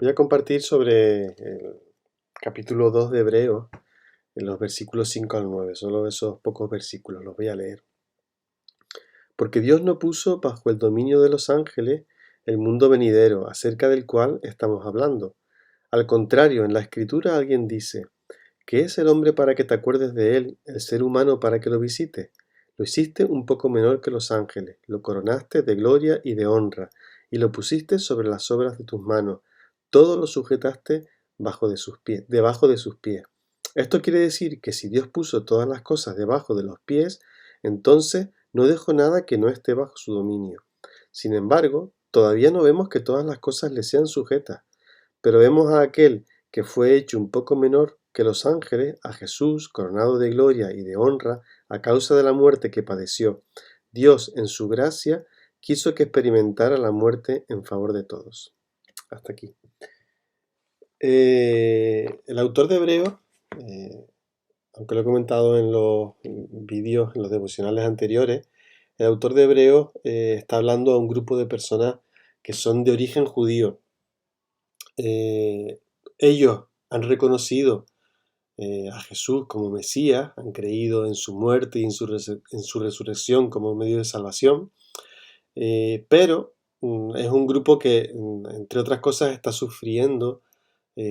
Voy a compartir sobre el capítulo 2 de Hebreos, en los versículos 5 al 9. Solo esos pocos versículos los voy a leer. Porque Dios no puso bajo el dominio de los ángeles el mundo venidero, acerca del cual estamos hablando. Al contrario, en la Escritura alguien dice: ¿qué es el hombre para que te acuerdes de él, el ser humano para que lo visites? Lo hiciste un poco menor que los ángeles, lo coronaste de gloria y de honra, y lo pusiste sobre las obras de tus manos. Todo lo sujetaste debajo de sus pies. Esto quiere decir que si Dios puso todas las cosas debajo de los pies, entonces no dejó nada que no esté bajo su dominio. Sin embargo, todavía no vemos que todas las cosas le sean sujetas, pero vemos a aquel que fue hecho un poco menor que los ángeles, a Jesús, coronado de gloria y de honra a causa de la muerte que padeció. Dios, en su gracia, quiso que experimentara la muerte en favor de todos. Hasta aquí. El autor de Hebreos, aunque lo he comentado en los vídeos, en los devocionales anteriores, el autor de Hebreos está hablando a un grupo de personas que son de origen judío. Ellos han reconocido a Jesús como Mesías, han creído en su muerte y en su resurrección como medio de salvación, pero es un grupo que, entre otras cosas, está sufriendo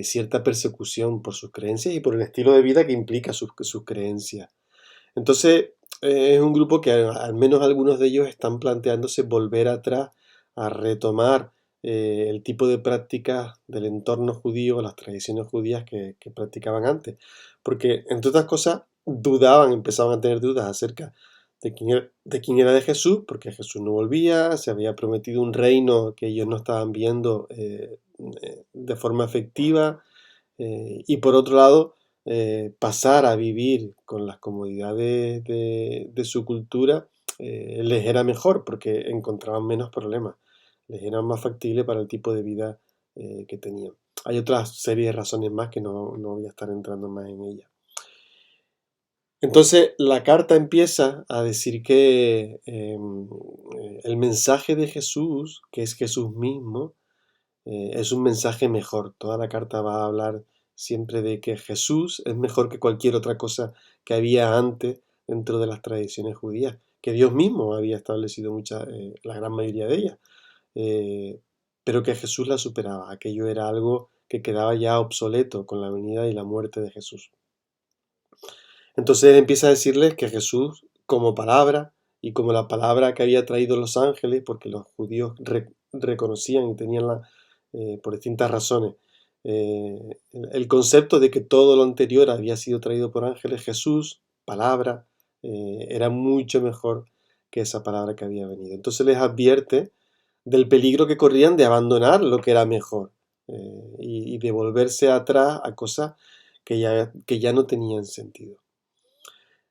cierta persecución por sus creencias y por el estilo de vida que implica sus creencias. Entonces, es un grupo que al menos algunos de ellos están planteándose volver atrás a retomar el tipo de prácticas del entorno judío, las tradiciones judías que practicaban antes. Porque, entre otras cosas, empezaban a tener dudas acerca de quién era de Jesús, porque Jesús no volvía, se había prometido un reino que ellos no estaban viendo de forma efectiva, y por otro lado, pasar a vivir con las comodidades de su cultura les era mejor porque encontraban menos problemas, les era más factible para el tipo de vida que tenían. Hay otra serie de razones más que no voy a estar entrando más en ellas. Entonces la carta empieza a decir que el mensaje de Jesús, que es Jesús mismo, es un mensaje mejor. Toda la carta va a hablar siempre de que Jesús es mejor que cualquier otra cosa que había antes dentro de las tradiciones judías, que Dios mismo había establecido la gran mayoría de ellas, eh, pero que Jesús la superaba. Aquello era algo que quedaba ya obsoleto con la venida y la muerte de Jesús. Entonces empieza a decirles que Jesús, como palabra, y como la palabra que había traído los ángeles, porque los judíos reconocían y tenían por distintas razones el concepto de que todo lo anterior había sido traído por ángeles, Jesús, palabra, era mucho mejor que esa palabra que había venido. Entonces les advierte del peligro que corrían de abandonar lo que era mejor y de volverse atrás a cosas que ya no tenían sentido.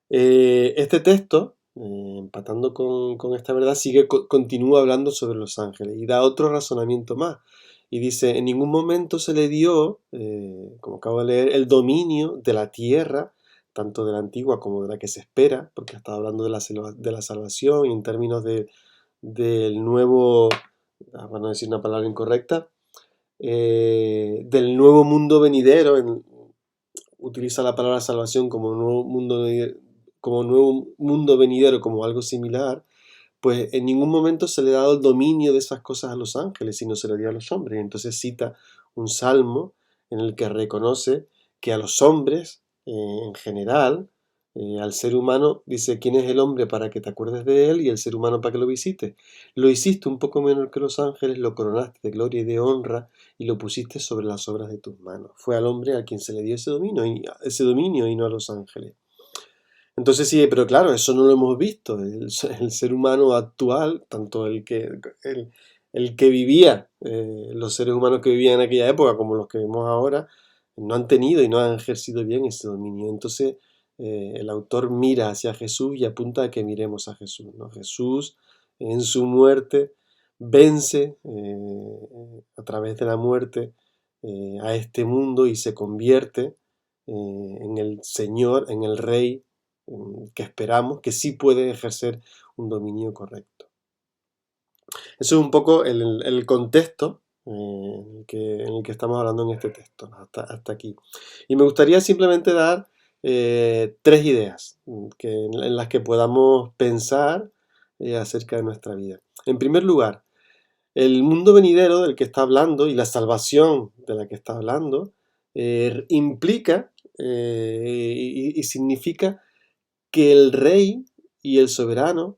Este texto, empatando con esta verdad, continúa hablando sobre los ángeles y da otro razonamiento más. Y dice: en ningún momento se le dio, como acabo de leer, el dominio de la tierra, tanto de la antigua como de la que se espera, porque está hablando de la salvación y en términos del nuevo, para no decir una palabra incorrecta, del nuevo mundo venidero. Utiliza la palabra salvación como nuevo mundo venidero, como algo similar. Pues en ningún momento se le ha dado el dominio de esas cosas a los ángeles, sino se le dio a los hombres. Y entonces cita un salmo en el que reconoce que a los hombres, en general, al ser humano, dice: ¿quién es el hombre para que te acuerdes de él? Y el ser humano para que lo visites. Lo hiciste un poco menor que los ángeles, lo coronaste de gloria y de honra, y lo pusiste sobre las obras de tus manos. Fue al hombre a quien se le dio ese dominio y no a los ángeles. Entonces sí, pero claro, eso no lo hemos visto. El ser humano actual, tanto el que vivía, los seres humanos que vivían en aquella época, como los que vemos ahora, no han tenido y no han ejercido bien ese dominio. Entonces el autor mira hacia Jesús y apunta a que miremos a Jesús, ¿no? Jesús, en su muerte, vence a través de la muerte a este mundo y se convierte en el Señor, en el Rey que esperamos, que sí puede ejercer un dominio correcto. Eso es un poco el contexto en el que estamos hablando en este texto, hasta aquí. Y me gustaría simplemente dar tres ideas en las que podamos pensar acerca de nuestra vida. En primer lugar, el mundo venidero del que está hablando y la salvación de la que está hablando implica y significa que el rey y el soberano,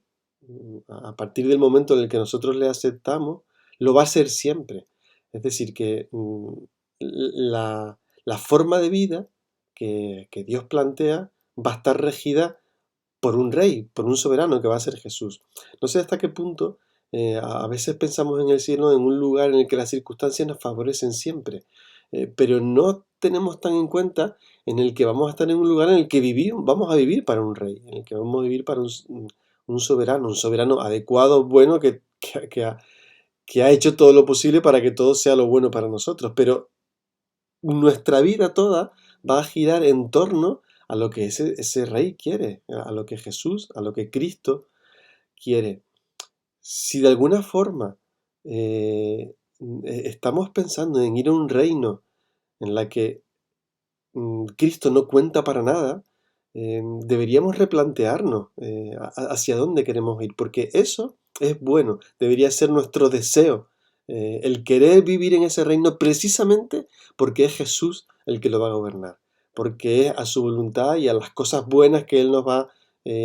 a partir del momento en el que nosotros le aceptamos, lo va a ser siempre. Es decir, que la forma de vida que Dios plantea va a estar regida por un rey, por un soberano que va a ser Jesús. No sé hasta qué punto a veces pensamos en el cielo en un lugar en el que las circunstancias nos favorecen siempre, pero no tenemos tan en cuenta en el que vamos a estar en un lugar en el que vamos a vivir para un rey, en el que vamos a vivir para un soberano adecuado, bueno, que ha hecho todo lo posible para que todo sea lo bueno para nosotros, pero nuestra vida toda va a girar en torno a lo que ese rey quiere, a lo que Jesús, a lo que Cristo quiere. Si de alguna forma estamos pensando en ir a un reino en la que Cristo no cuenta para nada, deberíamos replantearnos hacia dónde queremos ir, porque eso es bueno, debería ser nuestro deseo, el querer vivir en ese reino precisamente porque es Jesús el que lo va a gobernar, porque es a su voluntad y a las cosas buenas que Él nos va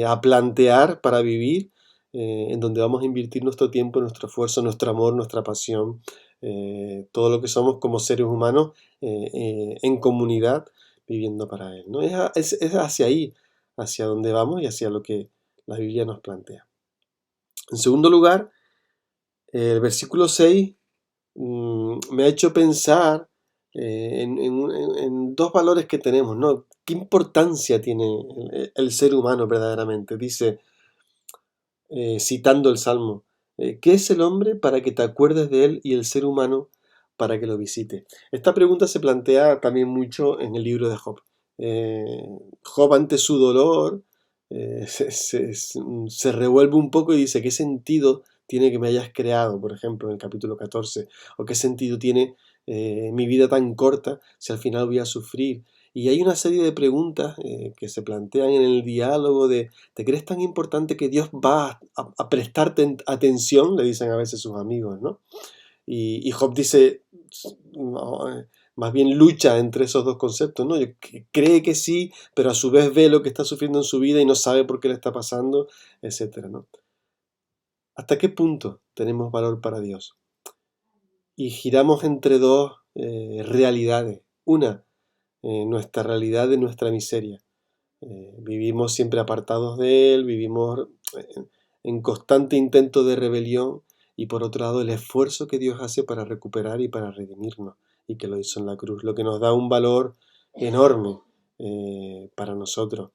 a plantear para vivir, en donde vamos a invertir nuestro tiempo, nuestro esfuerzo, nuestro amor, nuestra pasión, todo lo que somos como seres humanos en comunidad viviendo para Él, ¿no? Es hacia ahí, hacia donde vamos y hacia lo que la Biblia nos plantea. En segundo lugar, el versículo 6 me ha hecho pensar en dos valores que tenemos, ¿no? ¿Qué importancia tiene el ser humano verdaderamente? Dice, citando el Salmo, ¿qué es el hombre para que te acuerdes de él y el ser humano para que lo visite? Esta pregunta se plantea también mucho en el libro de Job. Job, ante su dolor, se revuelve un poco y dice, ¿qué sentido tiene que me hayas creado, por ejemplo, en el capítulo 14? ¿O qué sentido tiene mi vida tan corta si al final voy a sufrir? Y hay una serie de preguntas que se plantean en el diálogo de, ¿te crees tan importante que Dios va a prestarte atención? Le dicen a veces sus amigos, ¿no? Y Job dice, no, más bien lucha entre esos dos conceptos, ¿no? Cree que sí, pero a su vez ve lo que está sufriendo en su vida y no sabe por qué le está pasando, etcétera, ¿no? ¿Hasta qué punto tenemos valor para Dios? Y giramos entre dos realidades. Una, nuestra realidad de nuestra miseria. Vivimos siempre apartados de Él, vivimos en constante intento de rebelión y por otro lado el esfuerzo que Dios hace para recuperar y para redimirnos y que lo hizo en la cruz, lo que nos da un valor enorme para nosotros.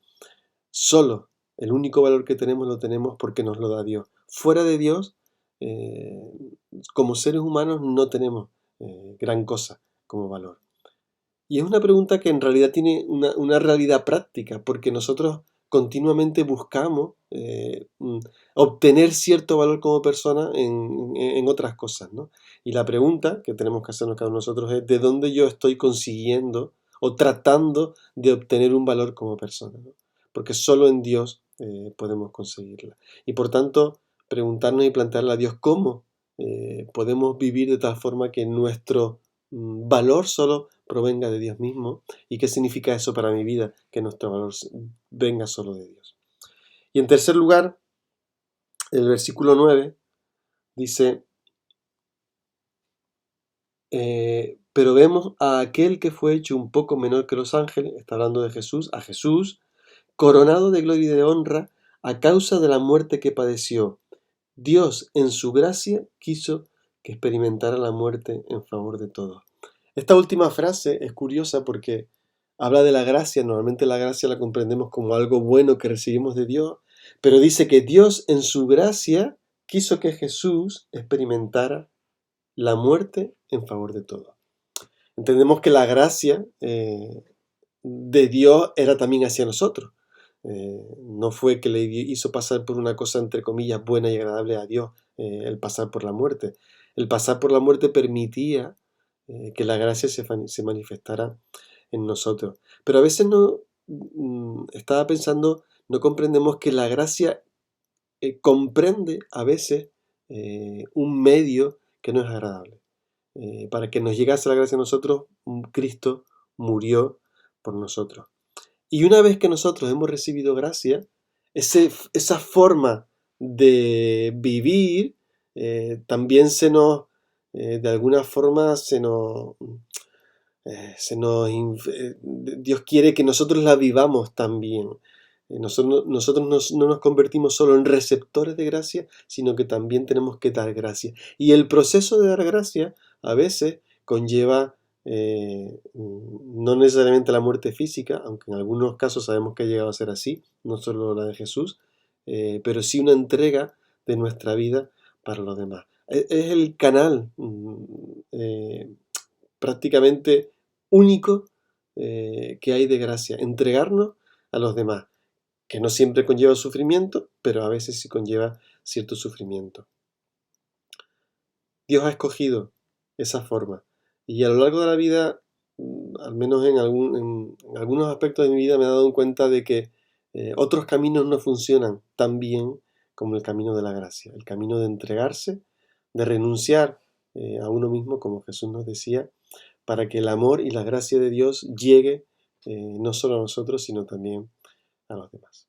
Solo el único valor que tenemos lo tenemos porque nos lo da Dios. Fuera de Dios, eh, como seres humanos no tenemos gran cosa como valor. Y es una pregunta que en realidad tiene una realidad práctica, porque nosotros continuamente buscamos obtener cierto valor como persona en otras cosas, ¿no? Y la pregunta que tenemos que hacernos cada uno de nosotros es ¿de dónde yo estoy consiguiendo o tratando de obtener un valor como persona, ¿no? Porque solo en Dios podemos conseguirla. Y por tanto, preguntarnos y plantearle a Dios cómo podemos vivir de tal forma que nuestro valor solo provenga de Dios mismo y qué significa eso para mi vida, que nuestro valor venga solo de Dios. Y en tercer lugar, el versículo 9 dice, pero vemos a aquel que fue hecho un poco menor que los ángeles, está hablando de Jesús, a Jesús, coronado de gloria y de honra a causa de la muerte que padeció. Dios en su gracia quiso que experimentara la muerte en favor de todos. Esta última frase es curiosa porque habla de la gracia. Normalmente la gracia la comprendemos como algo bueno que recibimos de Dios, pero dice que Dios en su gracia quiso que Jesús experimentara la muerte en favor de todos. Entendemos que la gracia de Dios era también hacia nosotros. No fue que le hizo pasar por una cosa entre comillas buena y agradable a Dios el pasar por la muerte. El pasar por la muerte permitía que la gracia se manifestara en nosotros. Pero a veces no, estaba pensando, no comprendemos que la gracia comprende a veces un medio que no es agradable. Para que nos llegase la gracia a nosotros, Cristo murió por nosotros. Y una vez que nosotros hemos recibido gracia, esa forma de vivir también de alguna forma Dios quiere que nosotros la vivamos también. Nosotros no nos convertimos solo en receptores de gracia, sino que también tenemos que dar gracia. Y el proceso de dar gracia a veces conlleva no necesariamente la muerte física, aunque en algunos casos sabemos que ha llegado a ser así, no solo la de Jesús, pero sí una entrega de nuestra vida para los demás. Es el canal prácticamente único que hay de gracia, entregarnos a los demás, que no siempre conlleva sufrimiento, pero a veces sí conlleva cierto sufrimiento. Dios ha escogido esa forma y a lo largo de la vida, al menos en algunos aspectos de mi vida me he dado cuenta de que otros caminos no funcionan tan bien como el camino de la gracia, el camino de entregarse, de renunciar a uno mismo, como Jesús nos decía, para que el amor y la gracia de Dios llegue no solo a nosotros, sino también a los demás.